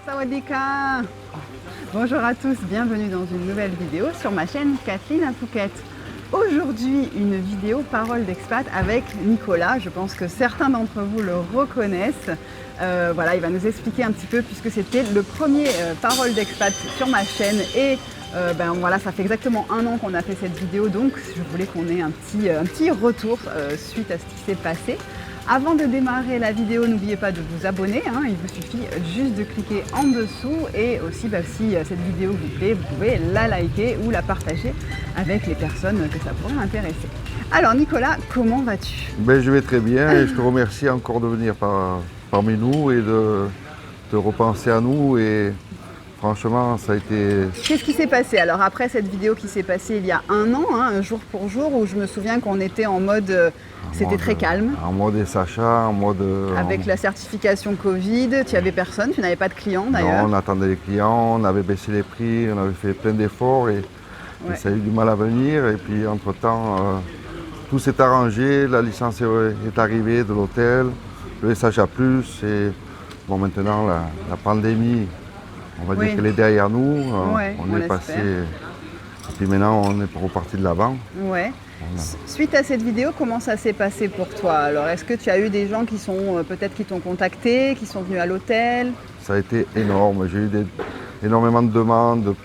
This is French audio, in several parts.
Sawadika! Bonjour à tous, bienvenue dans une nouvelle vidéo sur ma chaîne Kathleen à Phuket. Aujourd'hui, une vidéo parole d'expat avec Nicolas. Je pense que certains d'entre vous le reconnaissent. Voilà, il va nous expliquer un petit peu puisque c'était le premier parole d'expat sur ma chaîne et voilà, ça fait exactement un an qu'on a fait cette vidéo, donc je voulais qu'on ait un petit retour suite à ce qui s'est passé. Avant de démarrer la vidéo, n'oubliez pas de vous abonner, il vous suffit juste de cliquer en dessous et aussi si cette vidéo vous plaît, vous pouvez la liker ou la partager avec les personnes que ça pourrait intéresser. Alors Nicolas, comment vas-tu? Je vais très bien et je te remercie encore de venir parmi nous et de repenser à nous et franchement ça a été... Qu'est-ce qui s'est passé alors après cette vidéo qui s'est passée il y a un an, jour pour jour, où je me souviens qu'on était en mode... C'était très calme. En mode SHA, en mode... Avec la certification Covid, tu n'y avais personne, tu n'avais pas de clients d'ailleurs. Non, on attendait les clients, on avait baissé les prix, on avait fait plein d'efforts et ça a eu du mal à venir. Et puis entre-temps, tout s'est arrangé, la licence est arrivée de l'hôtel, le SHA+, et bon, maintenant la pandémie, on va dire qu'elle est derrière nous, on est passé... Et puis maintenant, on est reparti de l'avant. Ouais. Suite à cette vidéo, comment ça s'est passé pour toi? Alors, est-ce que tu as eu des gens qui sont peut-être qui t'ont contacté, qui sont venus à l'hôtel? Ça a été énorme. J'ai eu énormément de demandes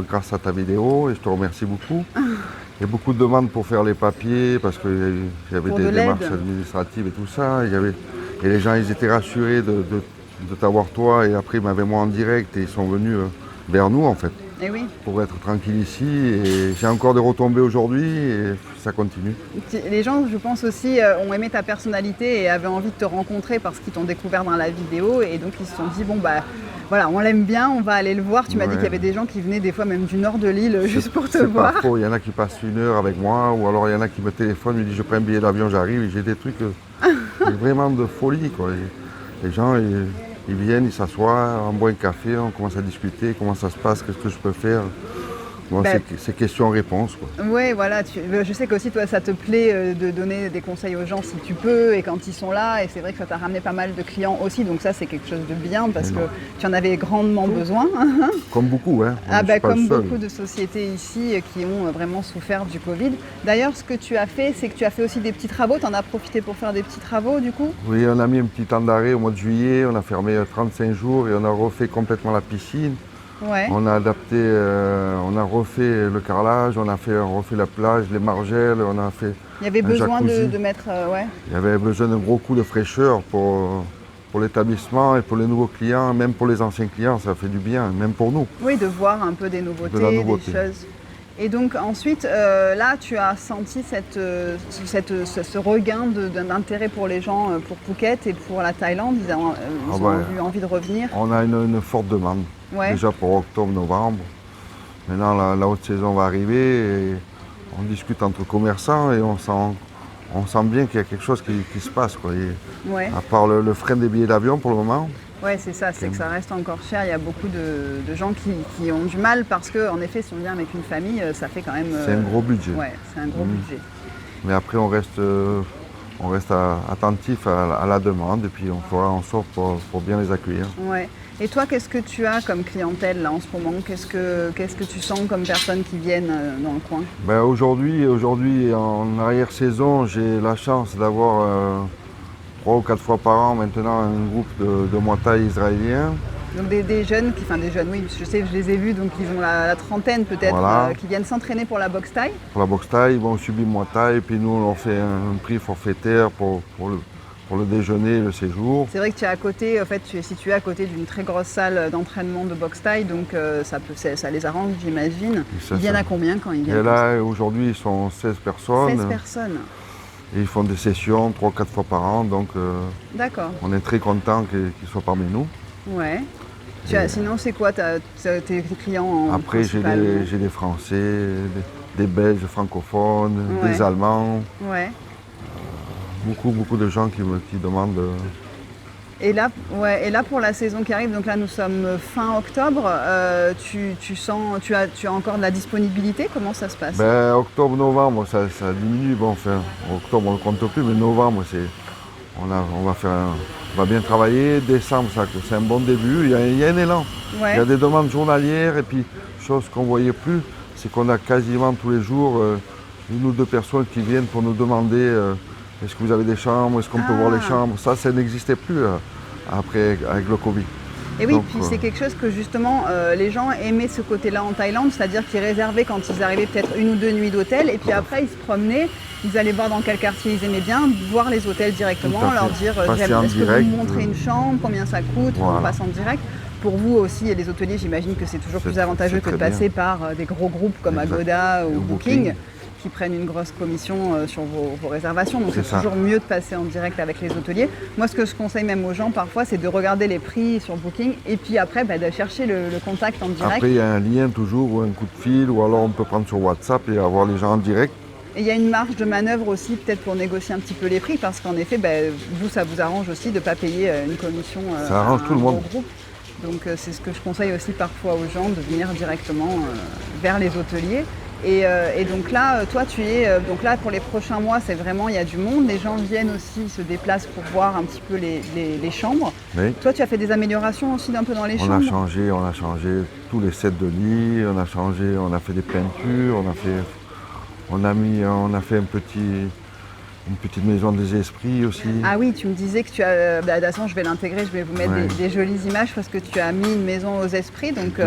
grâce à ta vidéo et je te remercie beaucoup. Il y a beaucoup de demandes pour faire les papiers parce qu'il y avait des démarches administratives et tout ça. Et les gens, ils étaient rassurés de t'avoir toi et après ils m'avaient moi en direct et ils sont venus vers nous en fait. Et oui. Pour être tranquille ici et j'ai encore des retombées aujourd'hui et ça continue. Les gens, je pense aussi, ont aimé ta personnalité et avaient envie de te rencontrer parce qu'ils t'ont découvert dans la vidéo et donc ils se sont dit voilà, on l'aime bien, on va aller le voir. Tu m'as dit qu'il y avait des gens qui venaient des fois même du nord de l'île juste pour te voir. C'est pas faux, il y en a qui passent une heure avec moi ou alors il y en a qui me téléphonent, me disent je prends un billet d'avion, j'arrive et j'ai des trucs vraiment de folie quoi. Et les gens ils viennent, ils s'assoient, on boit un café, on commence à discuter, comment ça se passe, qu'est-ce que je peux faire. Bon, c'est question-réponse. Oui, voilà. Je sais qu'aussi, toi, ça te plaît de donner des conseils aux gens si tu peux et quand ils sont là. Et c'est vrai que ça t'a ramené pas mal de clients aussi. Donc ça, c'est quelque chose de bien parce que tu en avais grandement besoin. Comme beaucoup, hein. Comme beaucoup de sociétés ici qui ont vraiment souffert du Covid. D'ailleurs, ce que tu as fait, c'est que tu as fait aussi des petits travaux. Tu en as profité pour faire des petits travaux, du coup? Oui, on a mis un petit temps d'arrêt au mois de juillet. On a fermé 35 jours et on a refait complètement la piscine. Ouais. On a adapté, on a refait le carrelage, on a refait la plage, les margelles, on a fait. Il y avait besoin de mettre, Il y avait besoin d'un gros coup de fraîcheur pour l'établissement et pour les nouveaux clients, même pour les anciens clients, ça fait du bien, même pour nous. Oui, de voir un peu des nouveautés, des choses. Et donc ensuite, là, tu as senti ce regain d'intérêt pour les gens, pour Phuket et pour la Thaïlande. Ils ont eu envie de revenir. On a une forte demande, déjà pour octobre, novembre. Maintenant, la haute saison va arriver et on discute entre commerçants et on sent bien qu'il y a quelque chose qui se passe. Quoi. À part le frein des billets d'avion pour le moment. Oui, c'est ça, c'est que ça reste encore cher. Il y a beaucoup de gens qui ont du mal parce qu'en effet, si on vient avec une famille, ça fait quand même... C'est un gros budget. Oui, c'est un gros budget. Mais après, on reste attentif à la demande et puis on fera en sorte pour bien les accueillir. Ouais. Et toi, qu'est-ce que tu as comme clientèle là en ce moment? Qu'est-ce que tu sens comme personnes qui viennent dans le coin? Aujourd'hui, en arrière-saison, j'ai la chance d'avoir 3 ou 4 fois par an maintenant un groupe de Muay Thai israéliens. Donc des jeunes, oui, je sais, je les ai vus, donc ils ont la trentaine peut-être, qui viennent s'entraîner pour la boxe thaï. Pour la boxe thaï, ils vont subir Muay Thai, et puis nous on leur fait un prix forfaitaire pour le déjeuner et le séjour. C'est vrai que tu es à côté, en fait, tu es situé à côté d'une très grosse salle d'entraînement de boxe thaï, donc ça les arrange, j'imagine. Ils viennent à combien quand ils viennent? Et là, aujourd'hui, ils sont 16 personnes. 16 personnes. Et ils font des sessions 3-4 fois par an, donc on est très content qu'ils soient parmi nous. Ouais. Sinon, c'est quoi tes clients Après, j'ai des Français, des Belges francophones, des Allemands. Ouais. Beaucoup de gens qui demandent. Et là, pour la saison qui arrive, donc là nous sommes fin octobre, tu as encore de la disponibilité? Comment ça se passe? Octobre, novembre, ça diminue. Bon, enfin, octobre on ne compte plus, mais novembre, on va faire on va bien travailler. Décembre, c'est un bon début. Il y a un élan. Ouais. Il y a des demandes journalières et puis, chose qu'on ne voyait plus, c'est qu'on a quasiment tous les jours une ou deux personnes qui viennent pour nous demander est-ce que vous avez des chambres, est-ce qu'on peut voir les chambres. Ça n'existait plus après avec le Covid. Et oui, puis c'est quelque chose que justement les gens aimaient ce côté-là en Thaïlande, c'est-à-dire qu'ils réservaient quand ils arrivaient peut-être 1 ou 2 nuits d'hôtel et puis après ils se promenaient, ils allaient voir dans quel quartier ils aimaient bien, voir les hôtels directement, leur dire est-ce que vous me montrez une chambre, combien ça coûte, on passe en direct. Pour vous aussi, et les hôteliers, j'imagine que c'est toujours plus avantageux que de passer par des gros groupes comme Agoda ou Booking qui prennent une grosse commission sur vos réservations. Donc c'est toujours mieux de passer en direct avec les hôteliers. Moi, ce que je conseille même aux gens parfois, c'est de regarder les prix sur Booking et puis après de chercher le contact en direct. Après, il y a un lien toujours ou un coup de fil ou alors on peut prendre sur WhatsApp et avoir les gens en direct. Et il y a une marge de manœuvre aussi peut-être pour négocier un petit peu les prix parce qu'en effet, vous, ça vous arrange aussi de ne pas payer une commission ça arrange tout le monde. Groupe. Donc c'est ce que je conseille aussi parfois aux gens, de venir directement vers les hôteliers. Et donc là, toi tu es, donc là pour les prochains mois, c'est vraiment, il y a du monde, les gens viennent aussi, se déplacent pour voir un petit peu les chambres. Oui. Toi tu as fait des améliorations aussi d'un peu dans les chambres? On a changé tous les sets de lit, on a fait des peintures, on a fait une petite maison des esprits aussi. Ah oui, tu me disais que tu as... de toute façon, je vais l'intégrer, je vais vous mettre des jolies images parce que tu as mis une maison aux esprits. Donc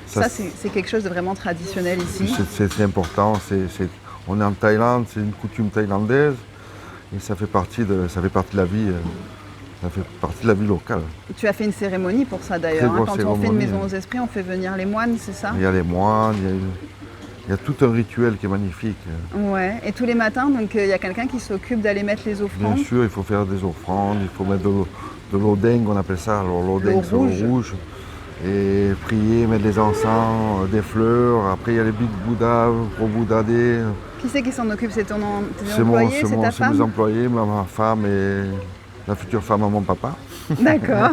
ça c'est quelque chose de vraiment traditionnel ici. C'est important. On est en Thaïlande, c'est une coutume thaïlandaise et ça fait partie de la vie. Ça fait partie de la vie locale. Tu as fait une cérémonie pour ça d'ailleurs. Quand on fait une maison aux esprits, on fait venir les moines, c'est ça? Il y a les moines, il y a tout un rituel qui est magnifique. Ouais. Et tous les matins, donc il y a quelqu'un qui s'occupe d'aller mettre les offrandes? Bien sûr, il faut faire des offrandes, il faut mettre de l'eau dengue, on appelle ça. Alors l'eau dengue, c'est l'eau rouge. Et prier, mettre des encens, des fleurs. Après, il y a les big Bouddha, gros Bouddha. Qui c'est qui s'en occupe? C'est tes employés? C'est ta femme? C'est mes employés, ma femme et la future femme à mon papa. D'accord.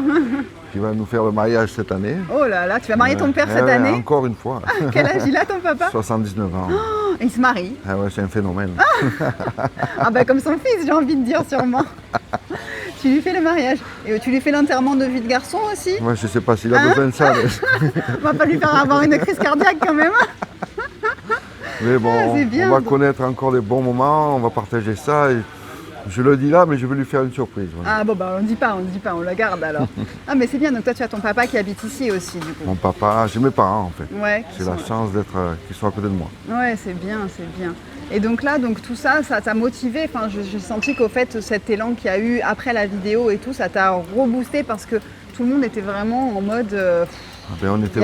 Qui va nous faire le mariage cette année. Oh là là, tu vas marier ton père cette année? Encore une fois. Quel âge il a ton papa? 79 ans. Oh, il se marie? Ah ouais, c'est un phénomène. Ah bah comme son fils, j'ai envie de dire sûrement. Tu lui fais le mariage. Et tu lui fais l'enterrement de vie de garçon aussi? Moi je sais pas s'il a besoin de ça. On va pas lui faire avoir une crise cardiaque quand même. Mais bon, on va connaître encore les bons moments, on va partager ça. Et je le dis là, mais je vais lui faire une surprise. Voilà. Ah bon, on ne dit pas, on la garde alors. Ah mais c'est bien, donc toi tu as ton papa qui habite ici aussi du coup. Mon papa, j'ai mes parents en fait. Ouais, j'ai la chance qu'ils soient à côté de moi. Ouais, c'est bien, c'est bien. Et donc là, tout ça t'a motivé. Enfin, j'ai senti qu'au fait, cet élan qu'il y a eu après la vidéo et tout, ça t'a reboosté parce que tout le monde était vraiment en mode... on était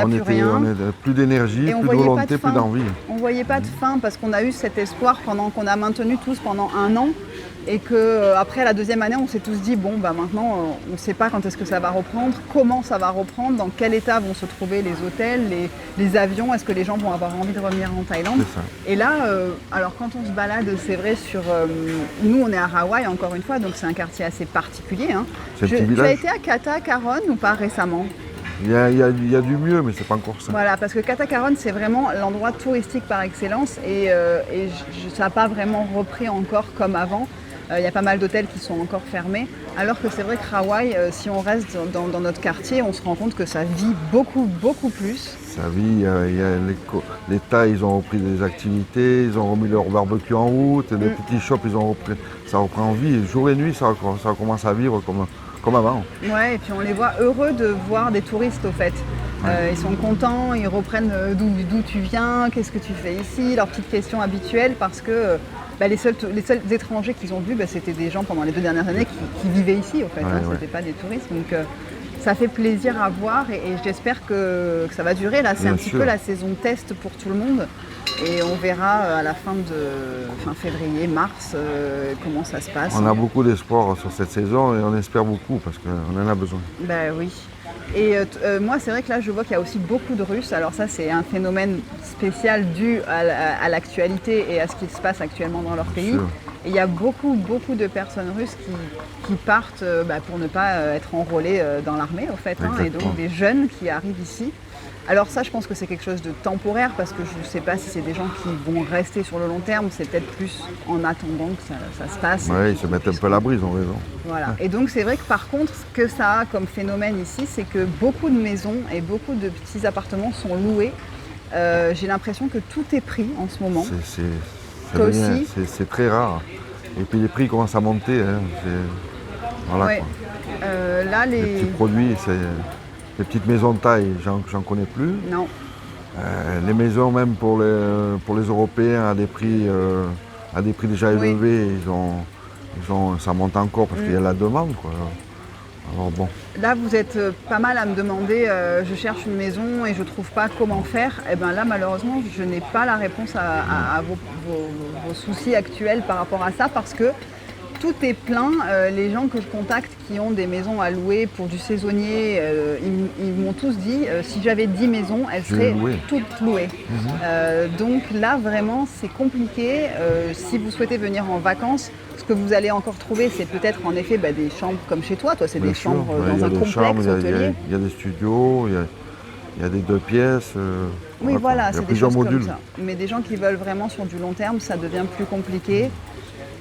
plus d'énergie, plus de volonté, plus d'envie. On voyait pas de fin parce qu'on a eu cet espoir qu'on a maintenu tous pendant 1 an. Et qu'après la deuxième année, on s'est tous dit, bon, maintenant, on ne sait pas quand est-ce que ça va reprendre, comment ça va reprendre, dans quel état vont se trouver les hôtels, les avions, est-ce que les gens vont avoir envie de revenir en Thaïlande? Et là, alors quand on se balade, c'est vrai, nous, on est à Rawai, encore une fois, donc c'est un quartier assez particulier. Hein. Tu as été à Kata Karon ou pas récemment? Il y a du mieux, mais c'est pas encore ça. Voilà, parce que Kata Karon, c'est vraiment l'endroit touristique par excellence et ça n'a pas vraiment repris encore comme avant. Il y a pas mal d'hôtels qui sont encore fermés, alors que c'est vrai que Rawai, si on reste dans notre quartier, on se rend compte que ça vit beaucoup, beaucoup plus. Ça vit, les Thaïs, ils ont repris des activités, ils ont remis leur barbecue en route, les petits shops, ça reprend en vie. Jour et nuit, ça commence à vivre comme avant. Ouais, et puis on les voit heureux de voir des touristes au fait. Ils sont contents, ils reprennent d'où tu viens, qu'est-ce que tu fais ici, leurs petites questions habituelles parce que les seuls étrangers qu'ils ont vus, c'était des gens pendant les 2 dernières années qui vivaient ici au fait, c'était pas des touristes. Donc ça fait plaisir à voir et j'espère que ça va durer. Là, c'est un petit peu la saison test pour tout le monde et on verra à la fin février, mars, comment ça se passe. On a beaucoup d'espoir sur cette saison et on espère beaucoup parce qu'on en a besoin. Ben oui. Et moi, c'est vrai que là, je vois qu'il y a aussi beaucoup de Russes. Alors ça, c'est un phénomène spécial dû à l'actualité et à ce qui se passe actuellement dans leur pays. Et il y a beaucoup, beaucoup de personnes russes qui partent pour ne pas être enrôlées dans l'armée, au fait. Et donc des jeunes qui arrivent ici. Alors ça, je pense que c'est quelque chose de temporaire parce que je ne sais pas si c'est des gens qui vont rester sur le long terme, c'est peut-être plus en attendant que ça se passe. Oui, ils se mettent un peu à l'abri, ils ont raison. Voilà. Et donc c'est vrai que par contre, ce que ça a comme phénomène ici, c'est que beaucoup de maisons et beaucoup de petits appartements sont loués. J'ai l'impression que tout est pris en ce moment. Toi aussi. C'est très rare. Et puis les prix commencent à monter. Hein. Voilà, ouais. Là, les petits produits, les petites maisons de taille, j'en connais plus. Non. Les maisons même pour les Européens à des prix déjà élevés, ça monte encore parce qu'il y a la demande, quoi. Alors bon. Là, vous êtes pas mal à me demander, je cherche une maison et je trouve pas comment faire. Et bien là, malheureusement, je n'ai pas la réponse à vos soucis actuels par rapport à ça parce que tout est plein. Les gens que je contacte qui ont des maisons à louer pour du saisonnier, ils m'ont tous dit si j'avais 10 maisons, elles seraient toutes louées. Donc là, vraiment, c'est compliqué. Si vous souhaitez venir en vacances, ce que vous allez encore trouver, c'est peut-être en effet des chambres comme chez toi. Toi, c'est des chambres dans un complexe hôtelier. Il y a des studios, il y a des 2 pièces. Oui, voilà, il y a c'est des plusieurs choses modules. comme ça. Mais des gens qui veulent vraiment sur du long terme, ça devient plus compliqué.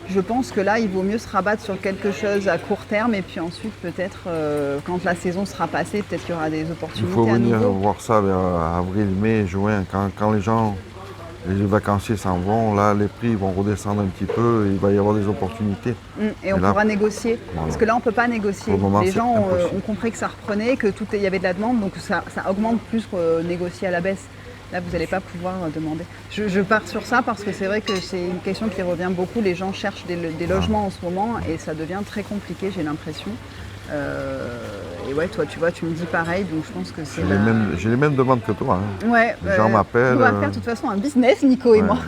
Je pense que là, il vaut mieux se rabattre sur quelque chose à court terme et puis ensuite, peut-être, quand la saison sera passée, peut-être qu'il y aura des opportunités à nouveau. Il faut venir voir ça vers avril, mai, juin, quand les vacanciers s'en vont, là, les prix vont redescendre un petit peu, il va y avoir des opportunités. Et on pourra négocier, voilà. Parce que là, on ne peut pas négocier. Les gens ont compris que ça reprenait, que il y avait de la demande, donc ça augmente plus que négocier à la baisse. Là, vous n'allez pas pouvoir demander. Je pars sur ça parce que c'est vrai que c'est une question qui revient beaucoup. Les gens cherchent des logements en ce moment et ça devient très compliqué, j'ai l'impression. Et ouais, toi, tu vois, tu me dis pareil, donc je pense que c'est... J'ai les mêmes demandes que toi. Hein. Ouais, les gens m'appellent. On va faire de toute façon un business, Nico et moi.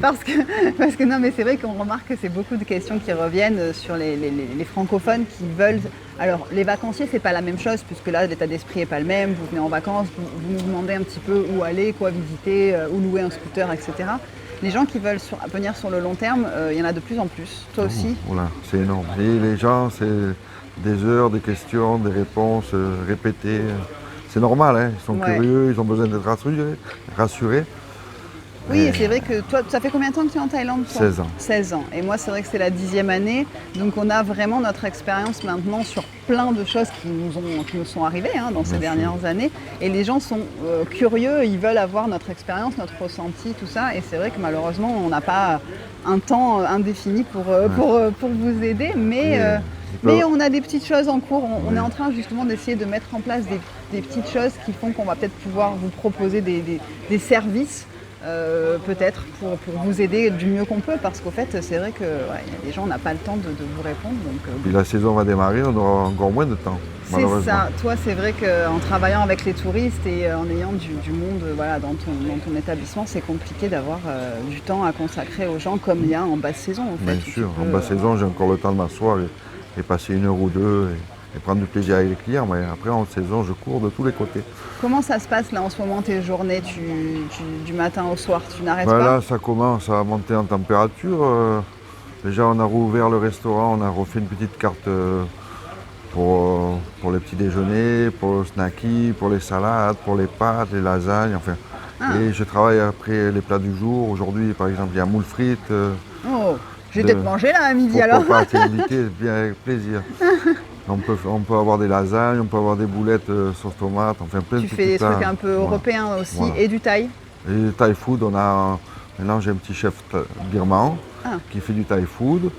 parce que non, mais c'est vrai qu'on remarque que c'est beaucoup de questions qui reviennent sur les francophones qui veulent... Alors, les vacanciers, c'est pas la même chose, puisque là, l'état d'esprit n'est pas le même. Vous venez en vacances, vous nous demandez un petit peu où aller, quoi visiter, où louer un scooter, etc. Les gens qui veulent venir sur le long terme, il y en a de plus en plus. Toi aussi. Voilà, c'est énorme. Et les gens, c'est des heures, des questions, des réponses répétées. C'est normal, hein. Ils sont curieux, ils ont besoin d'être rassurés. Oui, et c'est vrai que toi, ça fait combien de temps que tu es en Thaïlande, toi ? 16 ans. 16 ans. Et moi, c'est vrai que c'est la 10e année. Donc, on a vraiment notre expérience maintenant sur plein de choses qui nous sont arrivées dans ces dernières années. Et les gens sont curieux, ils veulent avoir notre expérience, notre ressenti, tout ça. Et c'est vrai que malheureusement, on n'a pas un temps indéfini pour vous aider. Mais on a des petites choses en cours. On est en train justement d'essayer de mettre en place des petites choses qui font qu'on va peut-être pouvoir vous proposer des services. Peut-être pour vous aider du mieux qu'on peut parce qu'au fait c'est vrai que y a des gens on n'a pas le temps de vous répondre puis la saison va démarrer, on aura encore moins de temps. C'est ça, toi c'est vrai qu'en travaillant avec les touristes et en ayant du monde dans ton établissement c'est compliqué d'avoir du temps à consacrer aux gens comme il y a en basse saison en fait. Bien sûr, en basse saison j'ai encore le temps de m'asseoir et passer 1 heure ou 2 et prendre du plaisir avec les clients, mais après en saison je cours de tous les côtés. Comment ça se passe là en ce moment tes journées du matin au soir, tu n'arrêtes pas ? Là ça commence à monter en température. Déjà on a rouvert le restaurant, on a refait une petite carte pour les petits déjeuners, pour le snacky, pour les salades, pour les pâtes, les lasagnes, enfin. Et je travaille après les plats du jour. Aujourd'hui par exemple il y a moule frites. Je vais peut-être manger là à midi alors. Pourquoi pas, t'es invité, bien avec plaisir. On peut avoir des lasagnes, on peut avoir des boulettes sauce tomate, enfin plein de petits plats. Tu fais des trucs un peu européens aussi et du thaï. Et du thaï food, maintenant j'ai un petit chef birman qui fait du thaï food.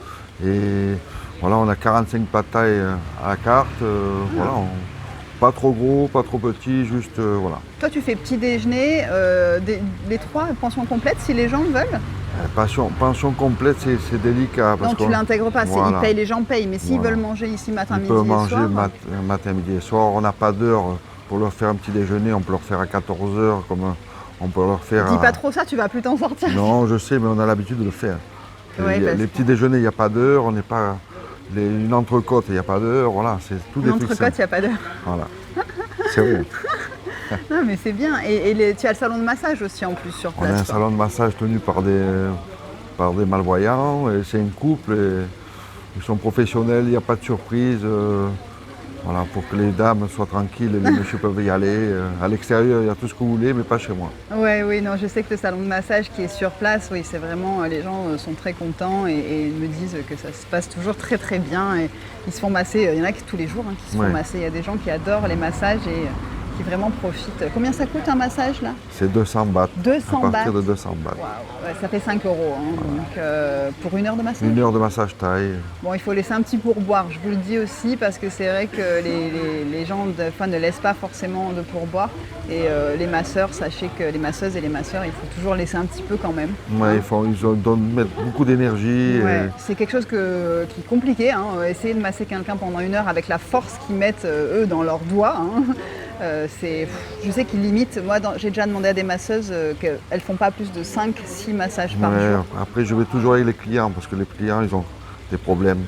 Et voilà, on a 45 pad thaï à la carte. Pas trop gros, pas trop petit, juste voilà. Toi tu fais petit déjeuner, les 3 pensions complètes si les gens veulent. Pension complète, c'est délicat. Non, tu ne l'intègres pas, les gens payent, mais s'ils veulent manger ici matin, midi et soir... Ils peuvent manger matin, midi et soir. On n'a pas d'heure pour leur faire un petit déjeuner, on peut leur faire à 14h, comme on peut leur faire... Dis pas trop ça, tu vas plus t'en sortir. Non, je sais, mais on a l'habitude de le faire. Les petits déjeuners, il n'y a pas d'heure, on n'est pas... Une entrecôte, il n'y a pas d'heure, voilà, c'est tout des trucs simples. Une entrecôte, il n'y a pas d'heure. Voilà, c'est vrai. Non mais c'est bien, et tu as le salon de massage aussi en plus sur place. On a un salon de massage tenu par des malvoyants, et c'est une couple, et ils sont professionnels, il n'y a pas de surprise. Voilà, pour que les dames soient tranquilles et les messieurs peuvent y aller. À l'extérieur, il y a tout ce que vous voulez, mais pas chez moi. Ouais, oui, non, je sais que le salon de massage qui est sur place, oui, c'est vraiment, les gens sont très contents et me disent que ça se passe toujours très très bien. Et ils se font masser, il y en a qui tous les jours qui se font masser. Il y a des gens qui adorent les massages et qui vraiment profitent. Combien ça coûte un massage là? C'est 200 bahts. 200 à partir bahts. de 200 bahts. Wow. Ouais, ça fait 5 euros donc, pour 1 heure de massage. 1 heure de massage thaï. Bon, il faut laisser un petit pourboire, je vous le dis aussi, parce que c'est vrai que les gens ne laissent pas forcément de pourboire. Et les masseurs, sachez que les masseuses et les masseurs, il faut toujours laisser un petit peu quand même. Ouais, ils doivent mettre beaucoup d'énergie. Ouais, c'est quelque chose qui est compliqué, essayer de masser quelqu'un pendant 1 heure avec la force qu'ils mettent eux dans leurs doigts. Je sais qu'ils limitent. Moi, j'ai déjà demandé à des masseuses qu'elles ne font pas plus de 5-6 massages par jour. Après, je vais toujours avec les clients parce que les clients, ils ont des problèmes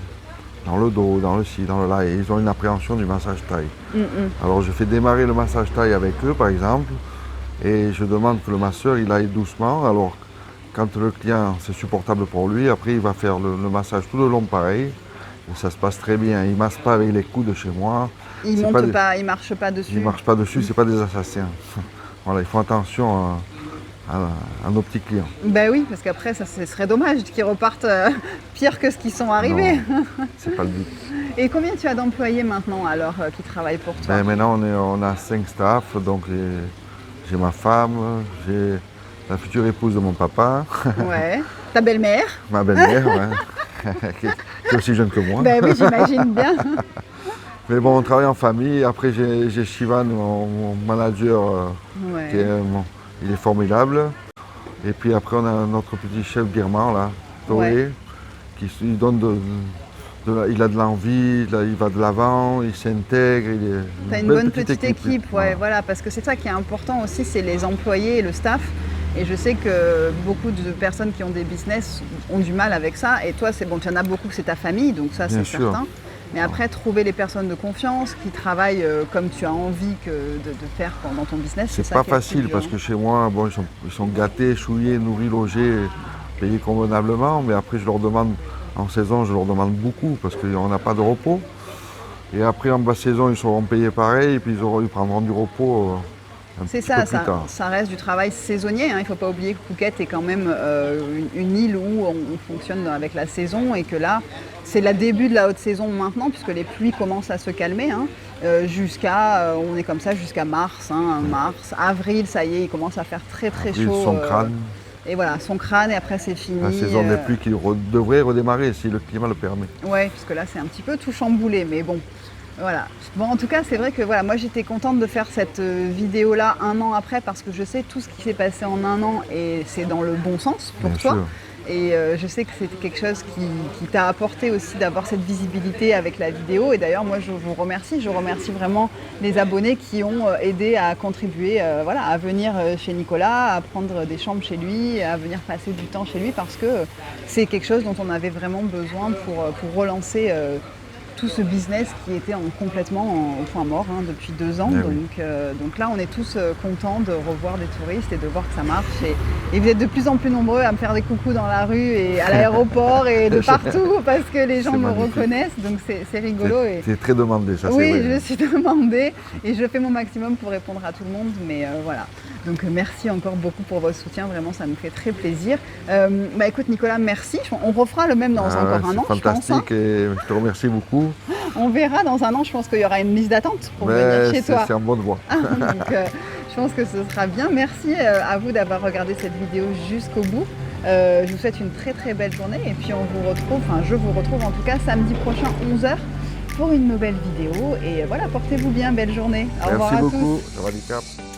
dans le dos, dans le ci, dans le là, et ils ont une appréhension du massage thaï. Alors, je fais démarrer le massage thaï avec eux, par exemple, et je demande que le masseur, il aille doucement. Alors, quand le client, c'est supportable pour lui, après, il va faire le massage tout le long pareil. Et ça se passe très bien. Il ne masse pas avec les coudes chez moi. Il ne marche pas dessus. Ils ne marchent pas dessus, c'est pas des assassins. Voilà, ils font attention à nos petits clients. Ben oui, parce qu'après, ce serait dommage qu'ils repartent pire que ce qu'ils sont arrivés. Non, c'est pas le but. Et combien tu as d'employés maintenant alors qui travaillent pour toi? Ben, maintenant, on a 5 staffs, donc j'ai ma femme, j'ai la future épouse de mon papa. Ouais. Ta belle-mère? Ma belle-mère, ouais. qui est aussi jeune que moi. Ben oui, j'imagine bien. Mais bon, on travaille en famille. Après, j'ai Shivan, mon manager, il est formidable. Et puis après, on a notre petit chef birman, là, Toé, qui il donne il a de l'envie, il va de l'avant, il s'intègre. Tu as une bonne petite équipe, voilà, parce que c'est ça qui est important aussi, c'est les employés et le staff. Et je sais que beaucoup de personnes qui ont des business ont du mal avec ça. Et toi, c'est bon, tu en as beaucoup, c'est ta famille, donc ça, c'est certain. Mais après, trouver les personnes de confiance qui travaillent comme tu as envie de faire dans ton business, c'est pas facile parce que chez moi, bon, ils sont gâtés, chouillés, nourris, logés, payés convenablement. Mais après, je leur demande, en saison, je leur demande beaucoup parce qu'on n'a pas de repos. Et après, en basse saison, ils seront payés pareil et puis ils prendront du repos. C'est ça, ça reste du travail saisonnier. Il ne faut pas oublier que Phuket est quand même une île où on fonctionne avec la saison et que là, c'est le début de la haute saison maintenant puisque les pluies commencent à se calmer. On est comme ça jusqu'à mars, avril, ça y est, il commence à faire très très chaud. Son crâne. Et voilà, son crâne et après c'est fini. La saison des pluies qui devrait redémarrer si le climat le permet. Oui, parce que là c'est un petit peu tout chamboulé, mais bon. Voilà. Bon, en tout cas, c'est vrai que voilà, moi j'étais contente de faire cette vidéo-là 1 an après parce que je sais tout ce qui s'est passé en 1 an et c'est dans le bon sens pour toi. Sûr. Et je sais que c'était quelque chose qui t'a apporté aussi d'avoir cette visibilité avec la vidéo. Et d'ailleurs, moi, je vous remercie. Je remercie vraiment les abonnés qui ont aidé à contribuer à venir chez Nicolas, à prendre des chambres chez lui, à venir passer du temps chez lui parce que c'est quelque chose dont on avait vraiment besoin pour relancer tout ce business qui était complètement au point mort depuis 2 ans. Donc là, on est tous contents de revoir des touristes et de voir que ça marche. Et vous êtes de plus en plus nombreux à me faire des coucous dans la rue et à l'aéroport et de partout parce que les gens me reconnaissent. Donc c'est rigolo. C'est très demandé, ça. Oui, c'est vrai. je suis demandée et je fais mon maximum pour répondre à tout le monde. Mais voilà. Donc merci encore beaucoup pour votre soutien. Vraiment, ça nous fait très plaisir. Écoute, Nicolas, merci. On refera le même dans encore 1 an, je pense. Fantastique et je te remercie beaucoup. On verra dans 1 an, je pense qu'il y aura une liste d'attente pour venir chez toi. C'est en bonne voie. Donc, je pense que ce sera bien. Merci à vous d'avoir regardé cette vidéo jusqu'au bout. Je vous souhaite une très très belle journée et puis je vous retrouve en tout cas samedi prochain 11h pour une nouvelle vidéo. Et voilà, portez-vous bien, belle journée. Au revoir à tous. Merci beaucoup.